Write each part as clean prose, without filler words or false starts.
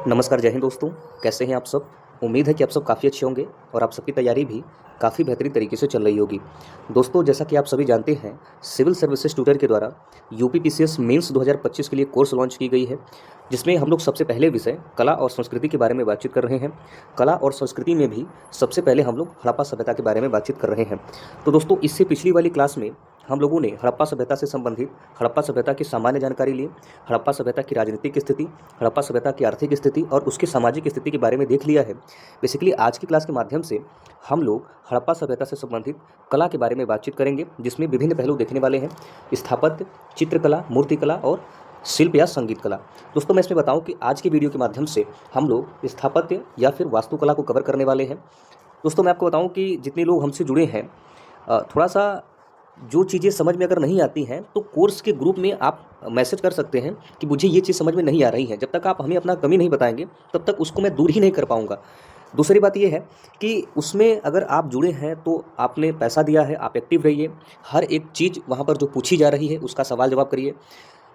नमस्कार, जय हिंद दोस्तों। कैसे हैं आप सब? उम्मीद है कि आप सब काफ़ी अच्छे होंगे और आप सबकी तैयारी भी काफ़ी बेहतरीन तरीके से चल रही होगी। दोस्तों, जैसा कि आप सभी जानते हैं, सिविल सर्विसेज ट्यूटर के द्वारा यूपीपीसीएस मेंस 2025 के लिए कोर्स लॉन्च की गई है, जिसमें हम लोग सबसे पहले विषय कला और संस्कृति के बारे में बातचीत कर रहे हैं। कला और संस्कृति में भी सबसे पहले हम लोग हड़प्पा सभ्यता के बारे में बातचीत कर रहे हैं। तो दोस्तों, इससे पिछली वाली क्लास में हम लोगों ने हड़प्पा सभ्यता से संबंधित हड़प्पा सभ्यता की सामान्य जानकारी ली, हड़प्पा सभ्यता की राजनीतिक स्थिति, हड़प्पा सभ्यता की आर्थिक स्थिति और उसकी सामाजिक स्थिति के बारे में देख लिया है। बेसिकली आज की क्लास के माध्यम से हम लोग हड़प्पा सभ्यता से संबंधित कला के बारे में बातचीत करेंगे, जिसमें विभिन्न पहलू देखने वाले हैं: स्थापत्य, चित्रकला, मूर्तिकला और शिल्प या संगीत कला। दोस्तों, मैं इसमें बताऊं कि आज की वीडियो के माध्यम से हम लोग स्थापत्य या फिर वास्तुकला को कवर करने वाले हैं। दोस्तों, मैं आपको बताऊं कि जितने लोग हमसे जुड़े हैं, थोड़ा सा जो चीज़ें समझ में अगर नहीं आती हैं तो कोर्स के ग्रुप में आप मैसेज कर सकते हैं कि मुझे ये चीज़ समझ में नहीं आ रही है। जब तक आप हमें अपना कमी नहीं बताएंगे तब तक उसको मैं दूर ही नहीं कर पाऊँगा। दूसरी बात ये है कि उसमें अगर आप जुड़े हैं तो आपने पैसा दिया है, आप एक्टिव रहिए। हर एक चीज़ वहाँ पर जो पूछी जा रही है उसका सवाल जवाब करिए।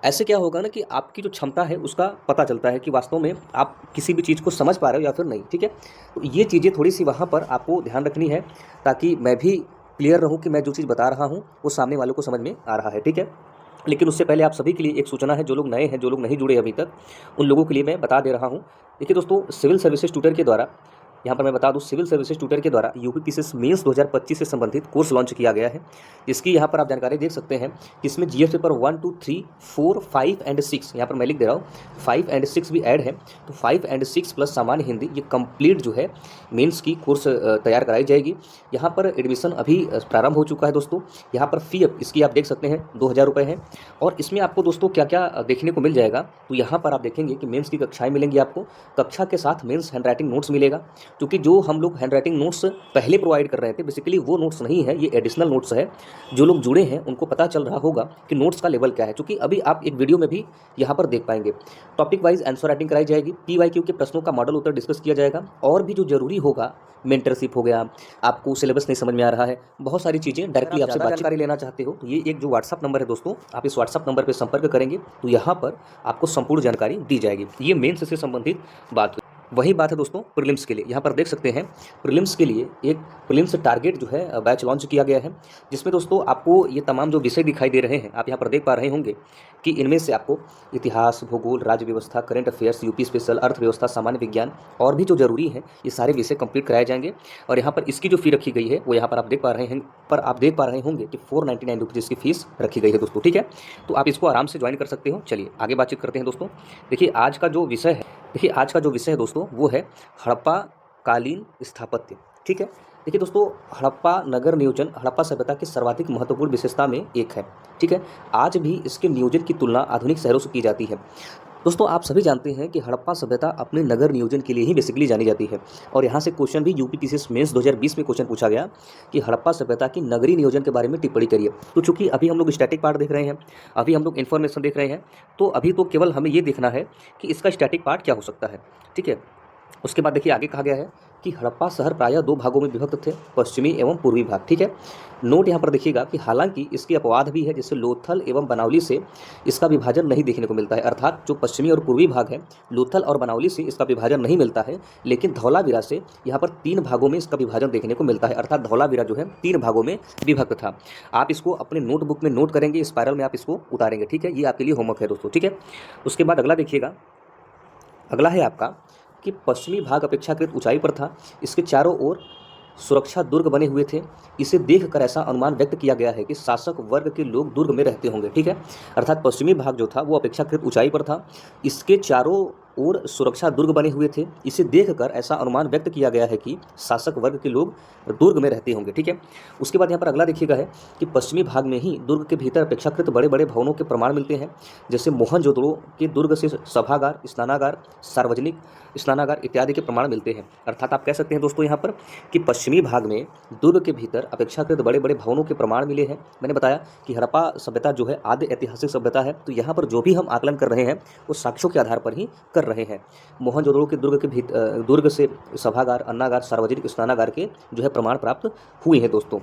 ऐसे क्या होगा ना कि आपकी जो क्षमता है उसका पता चलता है कि वास्तव में आप किसी भी चीज़ को समझ पा रहे हो या फिर नहीं। ठीक है, तो ये चीज़ें थोड़ी सी वहाँ पर आपको ध्यान रखनी है, ताकि मैं भी क्लियर रहूँ कि मैं जो चीज़ बता रहा हूँ वो सामने वालों को समझ में आ रहा है। ठीक है, लेकिन उससे पहले आप सभी के लिए एक सूचना है। जो लोग नए हैं, जो लोग नहीं जुड़े अभी तक, उन लोगों के लिए मैं बता दे रहा हूँ। देखिए दोस्तों, सिविल सर्विसेज ट्यूटर के द्वारा, यहाँ पर मैं बता दूं, सिविल सर्विसेज ट्यूटर के द्वारा यूपीपीसीएस मेंस 2025 से संबंधित कोर्स लॉन्च किया गया है, जिसकी यहाँ पर आप जानकारी देख सकते हैं। इसमें जीएस पेपर 1, 2, 3, 4, 5 एंड 6, यहाँ पर मैं लिख दे रहा हूँ, 5 एंड 6 भी ऐड है। तो 5 एंड 6 प्लस सामान्य हिंदी, ये कंप्लीट जो है मेंस की कोर्स तैयार कराई जाएगी। यहाँ पर एडमिशन अभी प्रारंभ हो चुका है दोस्तों। यहाँ पर फी इसकी आप देख सकते हैं 2000 रुपये है। और इसमें आपको दोस्तों क्या क्या देखने को मिल जाएगा, तो यहाँ पर आप देखेंगे कि मेंस की कक्षाएँ मिलेंगी आपको। कक्षा के साथ मेंस हैंडराइटिंग नोट्स मिलेगा, क्योंकि जो हम लोग हैंडराइटिंग नोट्स पहले प्रोवाइड कर रहे थे, बेसिकली वो नोट्स नहीं है, ये एडिशनल नोट्स है। जो लोग जुड़े हैं उनको पता चल रहा होगा कि नोट्स का लेवल क्या है, क्योंकि अभी आप एक वीडियो में भी यहाँ पर देख पाएंगे। टॉपिक वाइज आंसर राइटिंग कराई जाएगी, पीवाईक्यू के प्रश्नों का मॉडल उत्तर डिस्कस किया जाएगा, और भी जो जरूरी होगा, मेंटरशिप हो गया, आपको सिलेबस नहीं समझ में आ रहा है, बहुत सारी चीज़ें डायरेक्टली आपसे जानकारी लेना चाहते हो, तो ये एक जो व्हाट्सअप नंबर है दोस्तों, आप इस व्हाट्सअप नंबर पर संपर्क करेंगे तो यहाँ पर आपको संपूर्ण जानकारी दी जाएगी। ये मेंस से संबंधित बात। वही बात है दोस्तों प्रीलिम्स के लिए। यहाँ पर देख सकते हैं प्रीलिम्स के लिए एक प्रीलिम्स टारगेट जो है बैच लॉन्च किया गया है, जिसमें दोस्तों आपको ये तमाम जो विषय दिखाई दे रहे हैं, आप यहाँ पर देख पा रहे होंगे कि इनमें से आपको इतिहास, भूगोल, राज्य व्यवस्था, करंट अफेयर्स, यूपी स्पेशल, अर्थव्यवस्था, सामान्य विज्ञान और भी जो जरूरी है, ये सारे विषय कंप्लीट कराए जाएंगे। और यहाँ पर इसकी जो फी रखी गई है वो यहाँ पर आप देख पा रहे हैं, आप देख पा रहे होंगे कि 499 रुपीज़ की फीस रखी गई है दोस्तों। ठीक है, तो आप इसको आराम से ज्वाइन कर सकते हो। चलिए आगे बातचीत करते हैं दोस्तों। देखिए आज का जो विषय है दोस्तों वो है हड़प्पा कालीन स्थापत्य। ठीक है, देखिए दोस्तों, हड़प्पा नगर नियोजन हड़प्पा सभ्यता की सर्वाधिक महत्वपूर्ण विशेषता में एक है। ठीक है, आज भी इसके नियोजन की तुलना आधुनिक शहरों से की जाती है। दोस्तों, आप सभी जानते हैं कि हड़प्पा सभ्यता अपने नगर नियोजन के लिए ही बेसिकली जानी जाती है। और यहाँ से क्वेश्चन भी यूपीपीसीएस मेंस 2020 में क्वेश्चन पूछा गया कि हड़प्पा सभ्यता की नगरीय नियोजन के बारे में टिप्पणी करिए। तो चूंकि अभी हम लोग स्टैटिक पार्ट देख रहे हैं, अभी हम लोग इन्फॉर्मेशन देख रहे हैं, तो अभी तो केवल हमें ये देखना है कि इसका स्टैटिक पार्ट क्या हो सकता है। ठीक है, उसके बाद देखिए आगे कहा गया है कि हड़प्पा शहर प्रायः 2 भागों में विभक्त थे, पश्चिमी एवं पूर्वी भाग। ठीक है, नोट यहाँ पर देखिएगा कि हालांकि इसकी अपवाद भी है, जैसे लोथल एवं बनावली से इसका विभाजन नहीं देखने को मिलता है। अर्थात जो पश्चिमी और पूर्वी भाग है, लोथल और बनावली से इसका विभाजन नहीं मिलता है, लेकिन धौलावीरा से यहाँ पर 3 भागों में इसका विभाजन देखने को मिलता है। अर्थात धौलावीरा जो है 3 भागों में विभक्त था। आप इसको अपने नोटबुक में नोट करेंगे, स्पायरल में आप इसको उतारेंगे। ठीक है, ये आपके लिए होमवर्क है दोस्तों। ठीक है, उसके बाद अगला देखिएगा, अगला है आपका कि पश्चिमी भाग अपेक्षाकृत ऊंचाई पर था, इसके चारों ओर सुरक्षा दुर्ग बने हुए थे। इसे देखकर ऐसा अनुमान व्यक्त किया गया है कि शासक वर्ग के लोग दुर्ग में रहते होंगे। ठीक है, अर्थात पश्चिमी भाग जो था वो अपेक्षाकृत ऊंचाई पर था, इसके चारों और सुरक्षा दुर्ग बने हुए थे। इसे देखकर ऐसा अनुमान व्यक्त किया गया है कि शासक वर्ग के लोग दुर्ग में रहते होंगे। ठीक है, उसके बाद यहाँ पर अगला देखिएगा है कि पश्चिमी भाग में ही दुर्ग के भीतर अपेक्षाकृत बड़े बड़े भवनों के प्रमाण मिलते हैं, जैसे मोहनजोदड़ो के दुर्ग से सभागार, स्नानागार, सार्वजनिक स्नानागार इत्यादि के प्रमाण मिलते हैं। अर्थात आप कह सकते हैं दोस्तों यहाँ पर कि पश्चिमी भाग में दुर्ग के भीतर अपेक्षाकृत बड़े बड़े भवनों के प्रमाण मिले हैं। मैंने बताया कि हड़प्पा सभ्यता जो है आद्य ऐतिहासिक सभ्यता है, तो यहाँ पर जो भी हम आकलन कर रहे हैं वो साक्ष्यों के आधार पर ही कर रहे हैं। मोहनजोदड़ो के दुर्ग से सभागार, अन्नागार, सार्वजनिक स्नानागार के जो है प्रमाण प्राप्त हुए हैं दोस्तों।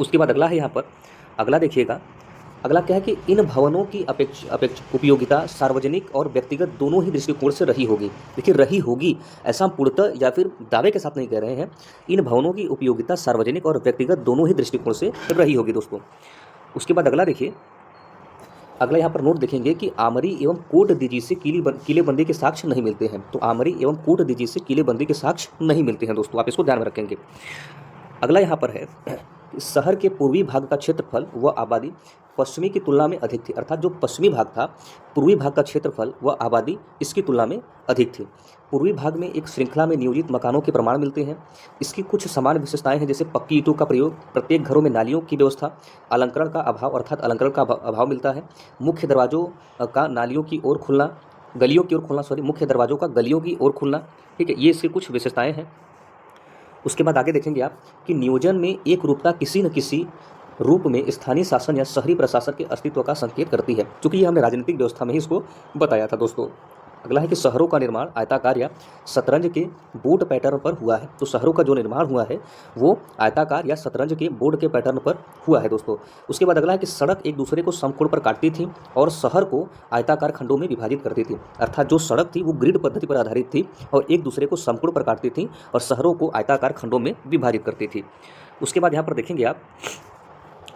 उसके बाद अगला है यहाँ पर, अगला देखिएगा अगला क्या है कि इन भवनों की उपयोगिता सार्वजनिक और व्यक्तिगत दोनों ही दृष्टिकोण से रही होगी। देखिए रही होगी, ऐसा हम पूर्णतः या फिर दावे के साथ नहीं कह रहे हैं। इन भवनों की उपयोगिता सार्वजनिक और व्यक्तिगत दोनों ही दृष्टिकोण से रही होगी दोस्तों। उसके बाद अगला देखिए, अगला यहाँ पर नोट देखेंगे कि आमरी एवं कोट दीजी से किलेबंदी के साक्ष्य नहीं मिलते हैं। तो आमरी एवं कोट दीजी से किलेबंदी के साक्ष्य नहीं मिलते हैं दोस्तों, आप इसको ध्यान में रखेंगे। अगला यहाँ पर है, शहर के पूर्वी भाग का क्षेत्रफल व आबादी पश्चिमी की तुलना में अधिक थी। अर्थात जो पश्चिमी भाग था, पूर्वी भाग का क्षेत्रफल व आबादी इसकी तुलना में अधिक थी। पूर्वी भाग में एक श्रृंखला में नियोजित मकानों के प्रमाण मिलते हैं। इसकी कुछ समान विशेषताएं हैं, जैसे पक्की ईंटों का प्रयोग, प्रत्येक घरों में नालियों की व्यवस्था, अलंकरण का अभाव अर्थात अलंकरण का अभाव मिलता है, मुख्य दरवाजों का नालियों की ओर खुलना, गलियों की ओर खुलना, मुख्य दरवाजों का गलियों की ओर खुलना। ठीक है, ये इसकी कुछ विशेषताएं हैं। उसके बाद आगे देखेंगे आप कि नियोजन में एक रूपता किसी न किसी रूप में स्थानीय शासन या शहरी प्रशासन के अस्तित्व का संकेत करती है, क्योंकि ये हमने राजनीतिक व्यवस्था में ही इसको बताया था दोस्तों। अगला है कि शहरों का निर्माण आयताकार या शतरंज के बोर्ड पैटर्न पर हुआ है। तो शहरों का जो निर्माण हुआ है वो आयताकार या शतरंज के बोर्ड के पैटर्न पर हुआ है दोस्तों। उसके बाद अगला है कि सड़क एक दूसरे को समकोण पर काटती थी और शहर को आयताकार खंडों में विभाजित करती थी। अर्थात जो सड़क थी वो ग्रिड पद्धति पर आधारित थी और एक दूसरे को समकोण पर काटती थी और शहरों को आयताकार खंडों में विभाजित करती थी। उसके बाद यहाँ पर देखेंगे आप,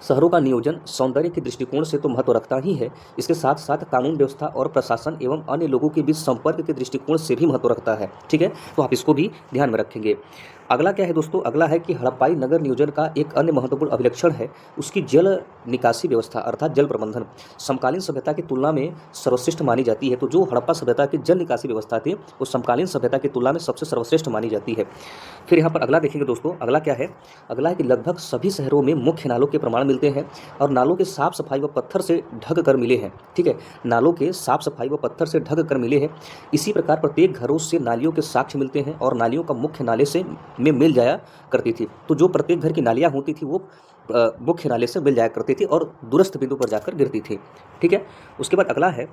शहरों का नियोजन सौंदर्य के दृष्टिकोण से तो महत्व रखता ही है, इसके साथ साथ कानून व्यवस्था और प्रशासन एवं अन्य लोगों के बीच संपर्क के दृष्टिकोण से भी महत्व रखता है। ठीक है, तो आप इसको भी ध्यान में रखेंगे। अगला क्या है दोस्तों, अगला है कि हड़प्पाई नगर नियोजन का एक अन्य महत्वपूर्ण अभिलक्षण है उसकी जल निकासी व्यवस्था अर्थात जल प्रबंधन। समकालीन सभ्यता की तुलना में सर्वश्रेष्ठ मानी जाती है। तो जो हड़प्पा सभ्यता की जल निकासी व्यवस्था थी वो समकालीन सभ्यता की तुलना में सबसे सर्वश्रेष्ठ मानी जाती है। फिर यहाँ पर अगला देखेंगे दोस्तों, अगला क्या है, अगला है कि लगभग सभी शहरों में मुख्य नालों के प्रमाण मिलते हैं और नालों के साफ सफाई व पत्थर से ढक कर मिले हैं। ठीक है, नालों के साफ सफाई व पत्थर से ढक कर मिले हैं। इसी प्रकार प्रत्येक घरों से नालियों के साक्ष्य मिलते हैं और नालियों का मुख्य नाले से में मिल जाया करती थी। तो जो प्रत्येक घर की नालियाँ होती थी वो मुख्य नाले से मिल जाया करती थी और दूरस्थ बिंदु पर जाकर गिरती थी। ठीक है, उसके बाद अगला है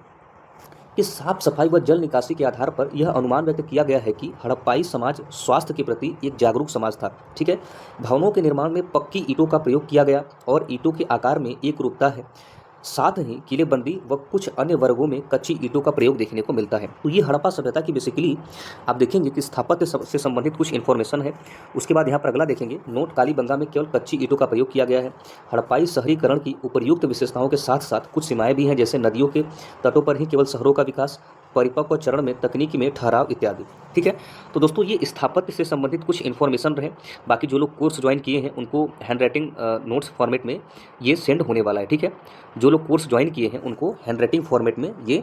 कि साफ सफाई व जल निकासी के आधार पर यह अनुमान व्यक्त किया गया है कि हड़प्पाई समाज स्वास्थ्य के प्रति एक जागरूक समाज था। ठीक है, भवनों के निर्माण में पक्की ईंटों का प्रयोग किया गया और ईंटों के आकार में एक रूपता है। साथ ही किलेबंदी व कुछ अन्य वर्गों में कच्ची ईंटों का प्रयोग देखने को मिलता है। तो ये हड़प्पा सभ्यता की बेसिकली आप देखेंगे कि स्थापत्य से संबंधित कुछ इन्फॉर्मेशन है। उसके बाद यहाँ पर अगला देखेंगे, नोट कालीबंगा में केवल कच्ची ईंटों का प्रयोग किया गया है। हड़प्पाई शहरीकरण की उपर्युक्त विशेषताओं के साथ साथ कुछ सीमाएं भी हैं, जैसे नदियों के तटों पर ही केवल शहरों का विकास, परिपक्व चरण में तकनीकी में ठहराव इत्यादि। ठीक है, तो दोस्तों ये स्थापत्य से संबंधित कुछ इन्फॉर्मेशन रहे। बाकी जो लोग कोर्स ज्वाइन किए हैं उनको हैंड राइटिंग नोट्स फॉर्मेट में ये सेंड होने वाला है। ठीक है, जो लोग कोर्स ज्वाइन किए हैं उनको हैंड राइटिंग फॉर्मेट में ये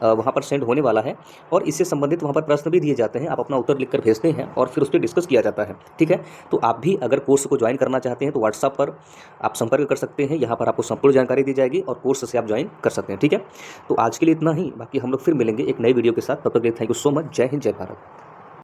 वहाँ पर सेंड होने वाला है और इससे संबंधित वहाँ पर प्रश्न भी दिए जाते हैं। आप अपना उत्तर लिखकर भेजते हैं और फिर उस पर डिस्कस किया जाता है। ठीक है, तो आप भी अगर कोर्स को ज्वाइन करना चाहते हैं तो व्हाट्सएप पर आप संपर्क कर सकते हैं। यहाँ पर आपको संपूर्ण जानकारी दी जाएगी और कोर्स से आप ज्वाइन कर सकते हैं। ठीक है, तो आज के लिए इतना ही, बाकी हम लोग फिर मिलेंगे एक नई वीडियो के साथ। तब तक के लिए थैंक यू सो मच। जय हिंद, जय भारत।